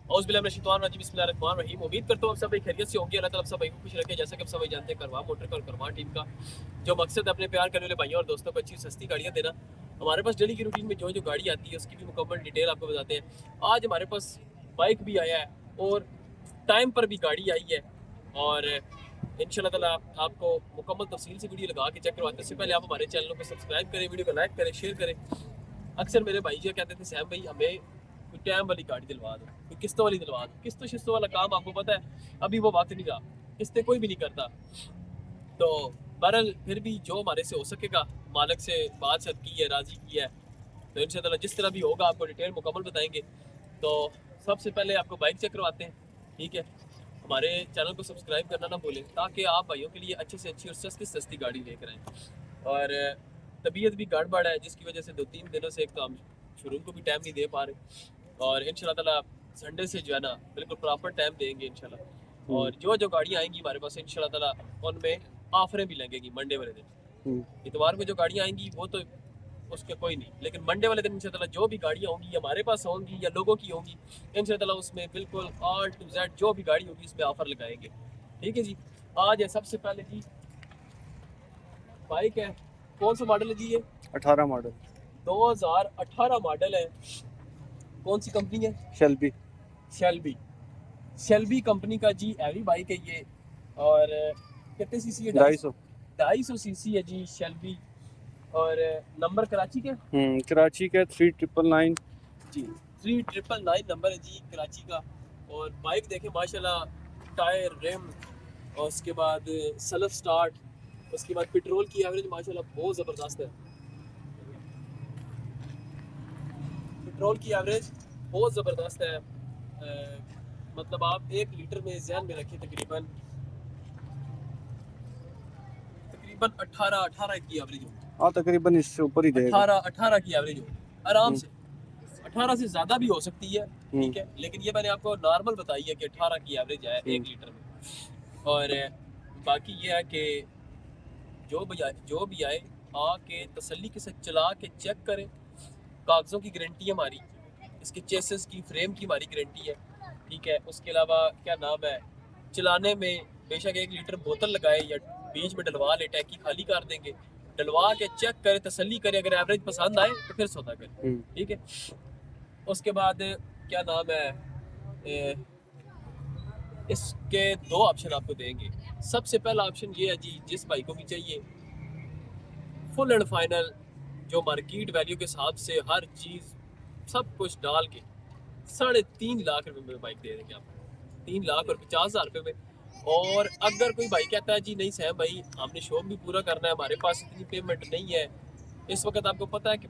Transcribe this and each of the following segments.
बिस्मिल्लाहिर्रहमानिर्रहीम। उम्मीद करता हूँ आप सब भाई खैरियत से होंगे। अल्लाह ताला आप सब भाई को खुश रखे। जैसा कि आप सब भाई जानते हैं, करवा मोटर का और करवा टीम का जो मकसद है अपने प्यार करने वाले भाइयों और दोस्तों को अच्छी सस्ती गाड़ियाँ देना। हमारे पास डेली की रूटीन में जो जो गाड़ी आती है उसकी भी मुकम्मल डिटेल आपको बताते हैं। आज हमारे पास बाइक भी आया है और टाइम पर भी गाड़ी आई है और इंशाल्लाह ताला आपको मुकम्मल तफसील से वीडियो लगा के चेक करवाते हैं। इससे पहले आप हमारे चैनल को सब्सक्राइब करें, वीडियो को लाइक करें, शेयर करें। अक्सर मेरे भाई जी कहते थे, सैम भाई हमें कोई टैम वाली गाड़ी दिलवा दो, कोई किस्तों वाली दिलवा दो। किस्तों शिस्तों वाला काम आपको पता है अभी वो वक्त नहीं रहा, किस्तें कोई भी नहीं करता। तो बहरहाल फिर भी जो हमारे से हो सकेगा, मालिक से बात सद की है, राज़ी की है, तो इंशाल्लाह जिस तरह भी होगा आपको डिटेल मुकम्मल बताएंगे। तो सबसे पहले आपको बाइक चेक करवाते हैं, ठीक है। हमारे चैनल को सब्सक्राइब करना ना भूलें ताकि आप भाइयों के लिए अच्छी से अच्छी और सस्ती सस्ती गाड़ी लेकर आएँ। और तबीयत भी गड़बड़ है जिसकी वजह से 2-3 दिनों से एक तो हम शोरूम को भी टाइम नहीं दे पा रहे और इंशाल्लाह ताला संडे से जो है ना बिल्कुल प्रॉपर टाइम देंगे इंशाल्लाह। और जो जो गाड़ियाँ आएंगी हमारे पास इंशाल्लाह ताला उनमें ऑफरें भी लगेगी मंडे वाले दिन। इतवार को जो गाड़ियाँ आएंगी वो तो उसके कोई नहीं, लेकिन मंडे वाले दिन इंशाल्लाह जो भी गाड़ियाँ होंगी हमारे पास होंगी या लोगों की होंगी इंशाल्लाह उसमें बिल्कुल ऑल टू जेड जो भी गाड़ी होगी उसमें ऑफर लगाएंगे, ठीक है जी। आज है सबसे पहले जी बाइक है, कौन सा मॉडल है जी ये? 18 मॉडल 2018 मॉडल है। कौन सी कंपनी है? शेल्बी। शेल्बी कंपनी का जी हैवी बाइक है ये। और कितने सीसी है? 250 सीसी है जी शेल्बी। और नंबर कराची के? कराची के 3999 जी, 3999 नंबर है जी कराची का। और बाइक देखें माशाल्लाह, टायर, रिम और उसके बाद सेल्फ स्टार्ट, उसके बाद पेट्रोल की एवरेज माशाल्लाह बहुत ज़बरदस्त है। पेट्रोल की एवरेज बहुत ज़बरदस्त है। मतलब आप 1 लीटर में ज़हन में रखें तकरीबन 18 की एवरेज होगी। हाँ, तकरीबन इससे ऊपर ही देगा। 18 की एवरेज होगी आराम से। 18 से ज़्यादा भी हो सकती है, ठीक है, लेकिन ये मैंने आपको नॉर्मल बताई है कि 18 की एवरेज है 1 लीटर में। और बाकी ये है कि जो भी आए आके तसल्ली के साथ चला के चेक करें। कागज़ों की गारंटी है हमारी, इसके चेसिस की, फ्रेम की हमारी गारंटी है, ठीक है। उसके अलावा क्या नाम है, चलाने में बेशक 1 लीटर बोतल लगाए या बीच में डलवा ले, टैंकी खाली कर देंगे, डलवा के चेक करें, तसल्ली करें, अगर एवरेज पसंद आए तो फिर सौदा करें, ठीक है। उसके बाद क्या नाम है, इसके 2 ऑप्शन आपको देंगे। सबसे पहला ऑप्शन ये है जी, जिस भाई को भी चाहिए फुल एंड फाइनल जो मार्केट वैल्यू के हिसाब से हर चीज़ सब कुछ डाल के 3.5 लाख रुपए में बाइक दे देंगे आपको, 3,50,000 रुपये में। और अगर कोई भाई कहता है जी नहीं सैम भाई हमने शौक भी पूरा करना है, हमारे पास इतनी पेमेंट नहीं है, इस वक्त आपको पता है कि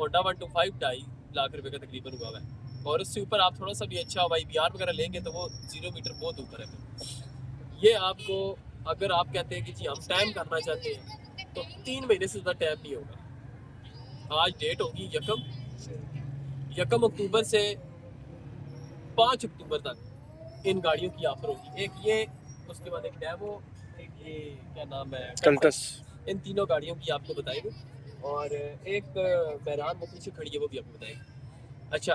होंडा 125 2.5 लाख रुपए का तकरीबन हुआ है और उससे ऊपर आप थोड़ा सा भी अच्छा भाई बिहार वगैरह लेंगे तो वो 0 मीटर बहुत ऊपर है। ये आपको, अगर आप कहते हैं कि जी हम टाइम करना चाहते हैं तो 3 महीने से ज़्यादा टाइम नहीं होगा। आज डेट होगी 1 अक्टूबर से 5 अक्टूबर तक इन गाड़ियों की ऑफर होगी। एक ये, उसके बाद एक डेवो, एक ये क्या नाम है कल्टस। इन तीनों गाड़ियों की आपको बताएंगे और एक बैरान वो पीछे खड़ी है वो भी आपको बताएंगे। अच्छा,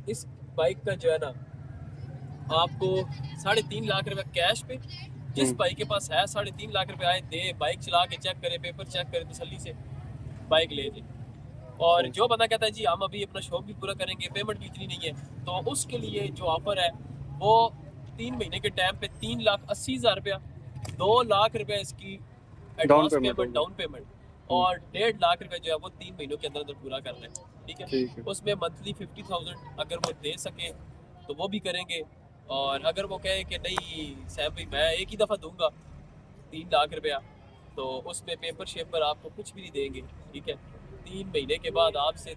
इस बाइक का जो है ना आपको 3.5 लाख रुपए कैश पे, जिस भाई के पास है 3.5 लाख रुपए आए दे, बाइक चला के चेक करे, पेपर चेक करे, तसल्ली से बाइक ले ले। और जो बंदा कहता है जी हम अभी अपना शौक भी पूरा करेंगे, पेमेंट भी इतनी नहीं है, तो उसके लिए जो ऑफर है वो 3 महीने के टाइम पे 3,80,000 रुपया, 2 लाख रुपया इसकी एडवांस पेमेंट, डाउन पेमेंट, और 1.5 लाख रुपए जो है वो 3 महीनों के अंदर अंदर पूरा करना है, ठीक है। उसमें मंथली 50,000 अगर वो दे सके तो वो भी करेंगे। और अगर वो कहे कि नहीं सैम भाई मैं एक ही दफ़ा दूंगा 3 लाख रुपया, तो उसमें पेपर शेपर आपको कुछ भी नहीं देंगे, ठीक है। 3 महीने के बाद आपसे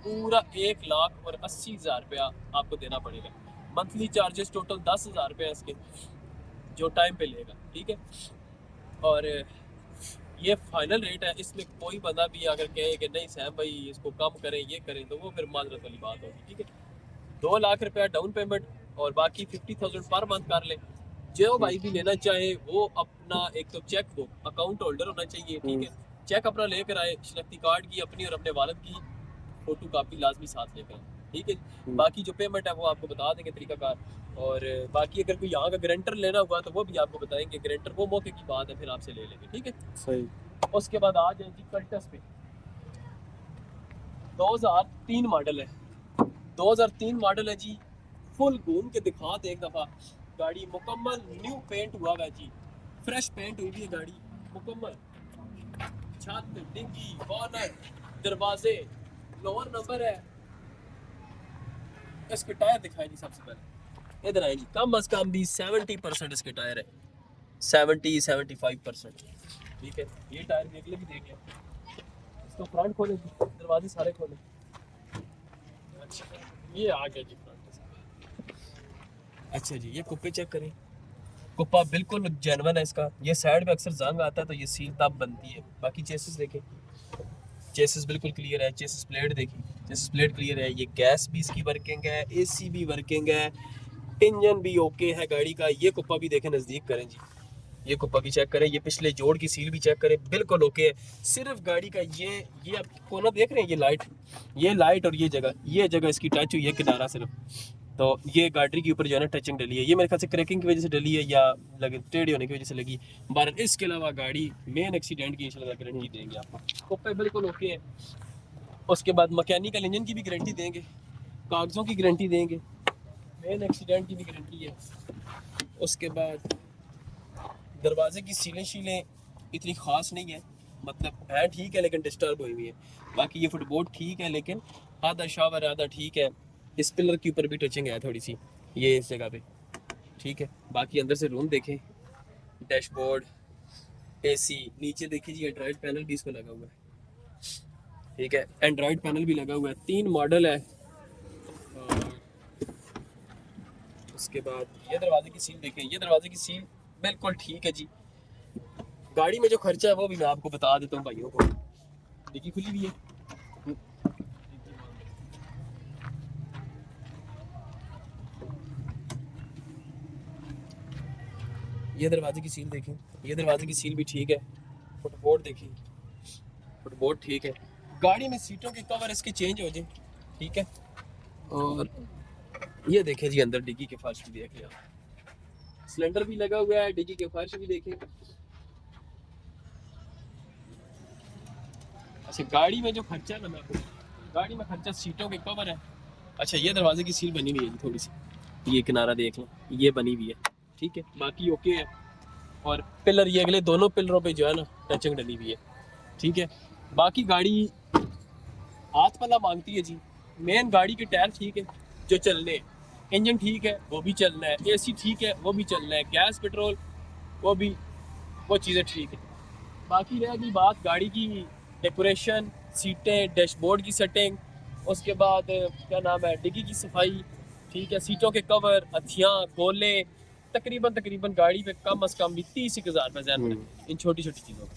पूरा 1,80,000 रुपया आपको देना पड़ेगा। मंथली चार्जेस टोटल 10,000 रुपये इसके जो टाइम पे लेगा, ठीक है। और ये फाइनल रेट है, इसमें कोई बंदा भी अगर कहे कि नहीं सैम भाई इसको कम करें, ये करें, तो वो फिर माजरत वाली बात होगी, ठीक है। 2 लाख रुपया डाउन पेमेंट और बाकी 50,000 पर मंथ कर ले। जो भाई भी लेना चाहे वो अपना एक तो चेक बुक, अकाउंट होल्डर होना चाहिए, ठीक है। चेक अपना लेकर आए, शनाख्ती कार्ड की अपनी और अपने वालिद की फोटो कापी लाजमी साथ लेकर आए, ठीक है। बाकी जो पेमेंट है वो आपको बता देंगे तरीकाकार, और बाकी अगर कोई यहाँ का गारंटर लेना हुआ तो वो भी आपको बताएंगे। गारंटर वो मौके की बात है, फिर आपसे ले लेंगे, ठीक है। सही। उसके बाद आ जाए जी कल्टस पे। 2003 मॉडल है, 2003 मॉडल है जी। फुल घूम के दिखा दे एक दफ़ा। गाड़ी मुकम्मल न्यू पेंट हुआ है जी, फ्रेश पेंट हुई है गाड़ी मुकम्मल। छत, डिग्गी, बॉनट, दरवाजे, लोअर नंबर है। इसके टायर दिखाई जी सबसे पहले, इधर आए जी। कम अज कम भी 70% इसके टायर है, 70-75%, ठीक है। ये टायर भी अगले भी देंगे। इसको फ्रंट खोले जी, दरवाजे सारे खोले। अच्छा, ये आ गया जी फ्रंट। अच्छा जी, ये कुप्पे चेक करें। कुप्पा बिल्कुल जेन्युइन है इसका। ये साइड में अक्सर जंग आता है तो ये सील तब बनती है। बाकी चेसिस देखें, चेसिस बिल्कुल क्लियर है। चेसिस प्लेट देखिए, चेसिस प्लेट क्लियर है। ये गैस भी इसकी वर्किंग है, एसी भी वर्किंग है, इंजन भी ओके है गाड़ी का। ये कुप्पा भी देखें, नज़दीक करें जी, ये कुप्पा भी चेक करें। ये पिछले जोड़ की सील भी चेक करें, बिल्कुल ओके है। सिर्फ गाड़ी का ये आप कोना देख रहे हैं, ये लाइट और ये जगह इसकी टच हुई है किनारा सिर्फ। तो ये गाड़ी के ऊपर जो है ना टचिंग डली है, ये मेरे ख्याल से क्रैकिंग की वजह से डली है या लगे टेढ़ी होने की वजह से लगी। बहरहाल इसके अलावा गाड़ी मेन एक्सीडेंट की इंशाल्लाह गारंटी देंगे आपको। कुप्पे बिल्कुल ओके है। उसके बाद मैकेनिकल इंजन की भी गारंटी देंगे, कागज़ों की गारंटी देंगे, मेन एक्सीडेंट की भी गारंटी है। उसके बाद दरवाजे की सीलें इतनी ख़ास नहीं है, मतलब है ठीक है लेकिन डिस्टर्ब हुई हुई है। बाकी ये फुटबोर्ड ठीक है, लेकिन आधा शावर आधा ठीक है। इस पिलर के ऊपर भी टचिंग है थोड़ी सी, ये इस जगह पे, ठीक है। बाकी अंदर से रूम देखें, डैशबोर्ड, एसी, नीचे देखिए जी एंड्रॉइड पैनल भी इसको लगा हुआ है, ठीक है। एंड्रॉइड पैनल भी लगा हुआ है। 3 मॉडल है। और उसके बाद ये दरवाजे की सील देखें, ये दरवाजे की सील बिल्कुल ठीक है जी। गाड़ी में जो खर्चा है वो भी मैं आपको बता देता हूँ भाइयों को। डिग्गी खुली हुई है, ये दरवाजे की सील देखें, ये दरवाजे की सील भी ठीक है। फुटबोर्ड देखिए, फुटबोर्ड ठीक है। गाड़ी में सीटों के कवर इसके चेंज हो जाए, ठीक है। और ये देखें जी अंदर डिग्गी के फर्श भी देख लिया, सिलेंडर भी लगा हुआ है। डिग्गी के फर्श भी देखें। अच्छा, गाड़ी में जो खर्चा है ना, मैं आपको गाड़ी में खर्चा सीटों के कवर है। अच्छा, ये दरवाजे की सील बनी हुई है थोड़ी सी, ये किनारा देख लें, ये बनी हुई है, ठीक है। बाकी ओके है। और पिलर, ये अगले दोनों पिलरों पे जो है ना टचिंग डली हुई है, ठीक है। बाकी गाड़ी हाथ पल्ला मांगती है जी। मेन गाड़ी के टायर ठीक है जो चलने, इंजन ठीक है वो भी चलना है, एसी ठीक है वो भी चलना है, गैस पेट्रोल वो चीज़ें ठीक है। बाकी रह गई बात गाड़ी की डेकोरेशन, सीटें, डैशबोर्ड की सेटिंग, उसके बाद क्या नाम है, डिग्गी की सफाई, ठीक है। सीटों के कवर, अथियाँ, गोले, तकरीबन गाड़ी पे कम अज़ कम भी 30,000 रुपये ज़्यादा लगे इन छोटी छोटी चीज़ों में।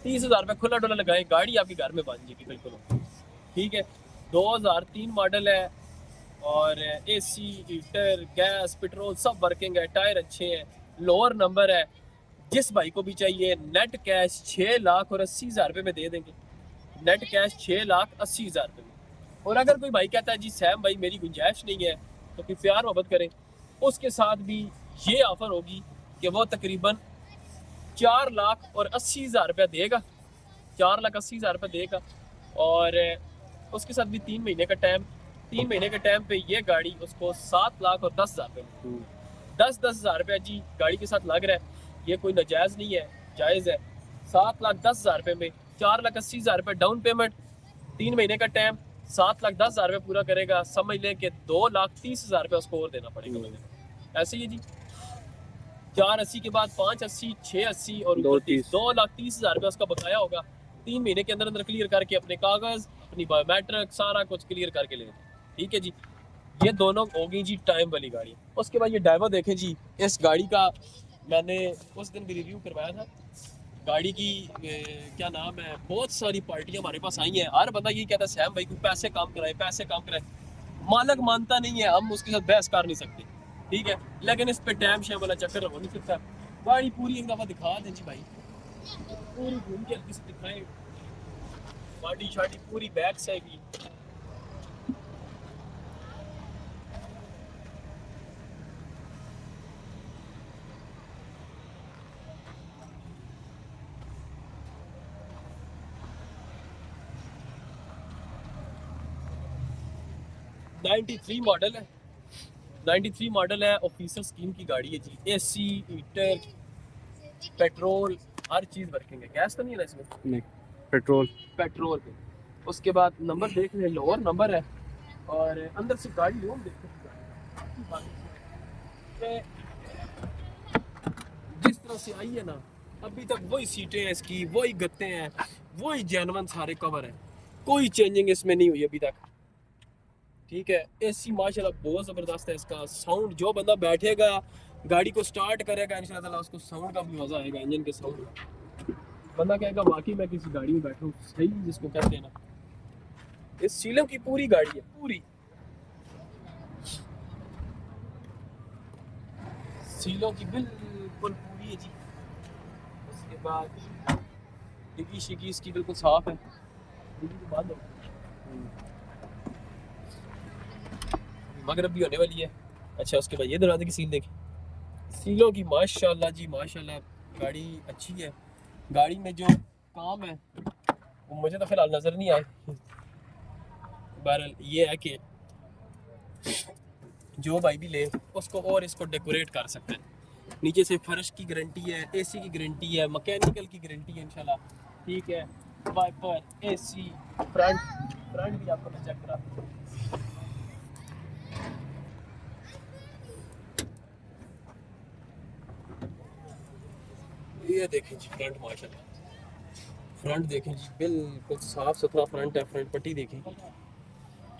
30,000 रुपये खुला डुला लगाए, गाड़ी आपके घर में बन जाएगी बिल्कुल, ठीक है। 2003 मॉडल है, और एसी, हीटर, गैस, पेट्रोल सब वर्किंग है। टायर अच्छे हैं, लोअर नंबर है। जिस भाई को भी चाहिए नेट कैश 6,80,000 रुपये में दे देंगे। नेट कैश 6,80,000 रुपये में। और अगर कोई भाई कहता है जी सैम भाई मेरी गुंजाइश नहीं है, तो फिर प्यार मोहब्बत करें, उसके साथ भी ये ऑफ़र होगी कि वो तकरीबन 4,80,000 रुपये देगा, 4,80,000 रुपये देगा। और उसके साथ भी 3 महीने का टाइम, 3 महीने के टाइम पे ये गाड़ी उसको 7,10,000 रुपये में, 10,000 रुपये जी गाड़ी के साथ लग रहा है। ये कोई नाजायज़ नहीं है, जायज़ है। 7,10,000 रुपये में 4,80,000 रुपये डाउन पेमेंट, 3 महीने का टाइम, 7,10,000 रुपये पूरा करेगा। समझ लें कि 2,30,000 रुपये उसको और देना पड़ेगा। ऐसे ही है जी, 4,80 के बाद 5,80, 6,80 और 2,30,000 रुपये उसका बकाया होगा। 3 महीने के अंदर अंदर क्लियर करके अपने कागज़, अपनी बायोमेट्रिक सारा कुछ क्लियर करके ले, ठीक है जी। ये दोनों हो गई जी टाइम वाली गाड़ी। उसके बाद ये ड्राइवर देखें जी, इस गाड़ी का मैंने उस दिन भी रिव्यू करवाया था। गाड़ी की क्या नाम है, बहुत सारी पार्टियां हमारे पास आई हैं। हर बंदा यही कहता है सैम भाई को पैसे काम कराए। मालक मानता नहीं है, हम उसके साथ बहस कर नहीं सकते, ठीक है। लेकिन इस पे टाइम शेम वाला चक्कर हो नहीं सकता। गाड़ी पूरी एक दफ़ा दिखा दें जी भाई, पूरी घूम के हल्की से दिखाएं। गाड़ी शाड़ी पूरी बैक से भी 93 मॉडल है, 93 मॉडल है, ऑफिसर स्कीम की गाड़ी है जी। एसी, हीटर, पेट्रोल, हर चीज़ वर्किंग है। गैस तो नहीं है ना इसमें? नहीं, पेट्रोल। पेट्रोल पे। उसके बाद नंबर देख रहे, लोअर नंबर है, और अंदर से गाड़ी लोन देखते हैं। जिस तरह से आई है ना, अभी तक वही सीटें हैं इसकी, वही गत्ते हैं, वही जेन्युइन सारे कवर हैं, कोई चेंजिंग इसमें नहीं हुई अभी तक। ठीक है, एसी माशाल्लाह बहुत ज़बरदस्त है इसका साउंड। जो बंदा बैठेगा गाड़ी को स्टार्ट करेगा इंशाल्लाह ताला उसको साउंड का भी मज़ा आएगा, इंजन के साउंड का। बंदा कहेगा वाकई मैं किसी गाड़ी में बैठा हूँ, सही जिसको कहते हैं ना। इस सीलों की पूरी गाड़ी है, पूरी सीलों की बिल्कुल पूरी है जी। उसके बाद डिग्गी शिगी इसकी बिल्कुल साफ है, डिग्गी तो बंद हो मगरब भी होने वाली है। अच्छा, उसके बाद ये दरवाजे की सील देखें, सीलों की माशाल्लाह जी माशाल्लाह, गाड़ी अच्छी है। गाड़ी में जो काम है वो मुझे तो फिलहाल नज़र नहीं आए। बहरहाल ये है कि जो भाई भी ले उसको और इसको डेकोरेट कर सकते हैं। नीचे से फर्श की गारंटी है, एसी की गारंटी है, मैकेनिकल की गारंटी है इंशाल्लाह। ठीक है, वाइपर, एसी, फ्रंट भी आपको मैं चेक करा दूँ। ये देखें जी फ्रंट माशाल्लाह, फ्रंट देखें जी बिल्कुल साफ सुथरा फ्रंट है। फ्रंट पट्टी देखें,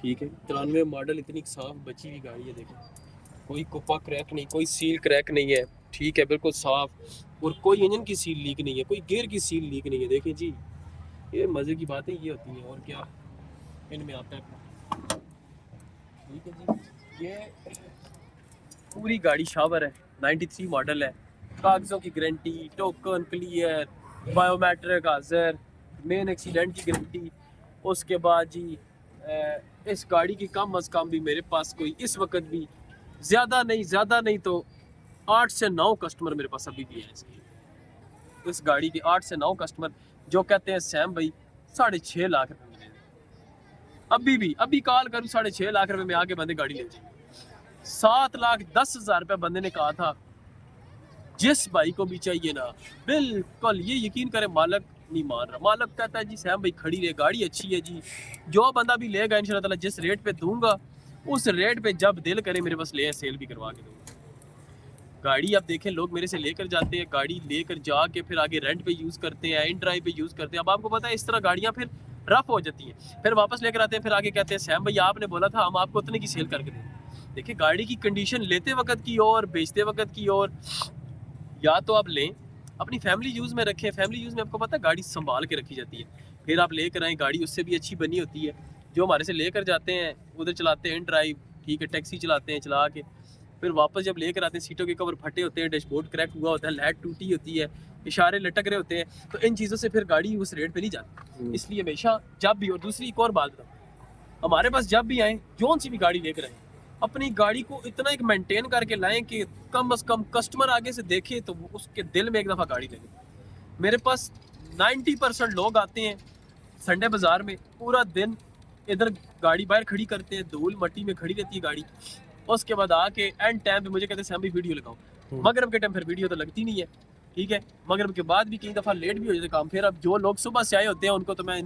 ठीक है। 93 मॉडल, इतनी साफ बची हुई गाड़ी है देखें, कोई कुप्पा क्रैक नहीं, कोई सील क्रैक नहीं है। ठीक है, बिल्कुल साफ, और कोई इंजन की सील लीक नहीं है, कोई गियर की सील लीक नहीं है। देखें जी, ये मज़े की बातें ये होती हैं, और क्या इनमें आता है। ठीक है जी, ये पूरी गाड़ी शावर है, 93 मॉडल है, कागज़ों की गारंटी, टोकन क्लियर, बायोमेट्रिक हाजिर, मेन एक्सीडेंट की गारंटी। उसके बाद जी इस गाड़ी की कम अज़ कम भी मेरे पास कोई इस वक्त भी ज़्यादा नहीं तो 8 से 9 कस्टमर मेरे पास अभी भी हैं इसकी। इस गाड़ी के 8 से 9 कस्टमर जो कहते हैं सैम भाई 6.5 लाख रुपए में, अभी कॉल करूँ 6.5 लाख रुपए में आके बंदे गाड़ी ले जाए। 7,10,000 रुपये बंदे ने कहा था। जिस भाई को भी चाहिए ना, बिल्कुल ये यकीन करे, मालक नहीं मान रहा। मालक कहता है जी सैम भाई खड़ी रहे, गाड़ी अच्छी है जी, जो बंदा भी लेगा इंशाल्लाह ताला जिस रेट पे दूंगा उस रेट पे जब दिल करे मेरे पास ले, सेल भी करवा के दूंगा। गाड़ी आप देखें, लोग मेरे से लेकर जाते हैं, गाड़ी लेकर जाके फिर आगे रेंट पे यूज़ करते हैं, इन ड्राइव पे यूज़ करते हैं। अब आपको पता है इस तरह गाड़ियाँ फिर रफ हो जाती हैं, फिर वापस लेकर आते हैं, फिर आगे कहते हैं सैम भाई आपने बोला था हम आपको उतने की सेल करके दें। देखिए, गाड़ी की कंडीशन लेते वक्त की और बेचते वक्त की, और या तो आप लें अपनी फैमिली यूज़ में रखें। फैमिली यूज़ में आपको पता है गाड़ी संभाल के रखी जाती है, फिर आप लेकर आएँ, गाड़ी उससे भी अच्छी बनी होती है। जो हमारे से लेकर जाते हैं उधर चलाते हैं ड्राइव, ठीक है, टैक्सी चलाते हैं, चला के फिर वापस जब लेकर आते हैं सीटों के कवर फटे होते हैं, डैशबोर्ड क्रैक हुआ होता है, लाइट टूटी होती है, इशारे लटक रहे होते हैं, तो इन चीज़ों से फिर गाड़ी उस रेट पे नहीं जाती। इसलिए हमेशा जब भी, और दूसरी एक और बात बताऊँ, हमारे पास जब भी आएँ, जौन सी भी गाड़ी लेकर आएँ, अपनी गाड़ी को इतना एक मेंटेन करके लाएं कि कम अज़ कम कस्टमर आगे से देखे तो उसके दिल में एक दफ़ा गाड़ी लगे। मेरे पास 90% लोग आते हैं संडे बाज़ार में, पूरा दिन इधर गाड़ी बाहर खड़ी करते हैं, धूल मट्टी में खड़ी रहती है गाड़ी। उसके बाद आके एंड टाइम पे मुझे कहते हैं सैम भी वीडियो लगाओ। मगरब के टाइम फिर वीडियो तो लगती नहीं है, ठीक है। मगरब के बाद भी कई दफ़ा लेट भी हो जाते काम। फिर अब जो लोग सुबह से आए होते हैं उनको तो मैं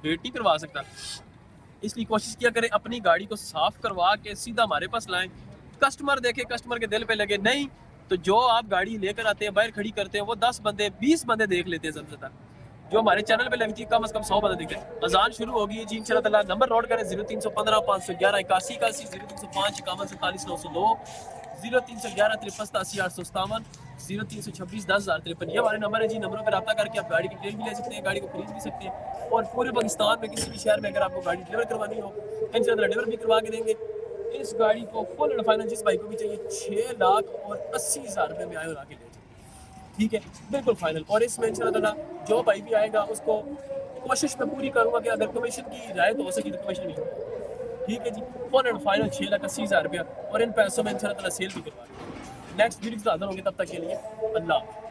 वेट नहीं करवा सकता, इसलिए कोशिश किया करें अपनी गाड़ी को साफ करवा के सीधा हमारे पास लाएं, कस्टमर देखे, कस्टमर के दिल पे लगे। नहीं तो जो आप गाड़ी लेकर आते हैं, बाहर खड़ी करते हैं, वो 10 बंदे 20 बंदे देख लेते हैं सबसे ज़्यादा। जो हमारे चैनल पे लगती है कम से कम 100 बंदे दिखते हैं। अजान शुरू होगी जी इंशाल्लाह ताला। नंबर नोट करें 0315 511 81 81, 0305 51 47 902, 0311 53 87 857, 0326 10,053। ये हमारे नंबर है जी। नंबरों पर रब्ता करके आप गाड़ी की डिटेल भी ले सकते हैं, गाड़ी को खरीद भी सकते हैं, और पूरे पाकिस्तान में किसी भी शहर में अगर आपको गाड़ी डिलीवर करवानी हो इंशाल्लाह डिलीवर भी करवा के देंगे। इस गाड़ी को फुल एंड फाइनल जिस बाइक को भी चाहिए 6,80,000 रुपये में आए और आगे ले जाए, ठीक है, बिल्कुल फाइनल। और इसमें इंशाल्लाह जो भाई भी आएगा उसको कोशिश मैं पूरी करूँगा कि अगर कमीशन की राय तो हो सके तो कमीशन नहीं होगा, ठीक है जी। फुल एंड फाइनल 6,80,000 रुपया, और इन पैसों में इंशाल्लाह सेल भी करवा। नेक्स्ट वीडियो से हाजिर होंगे, तब तक के लिए अल्लाह।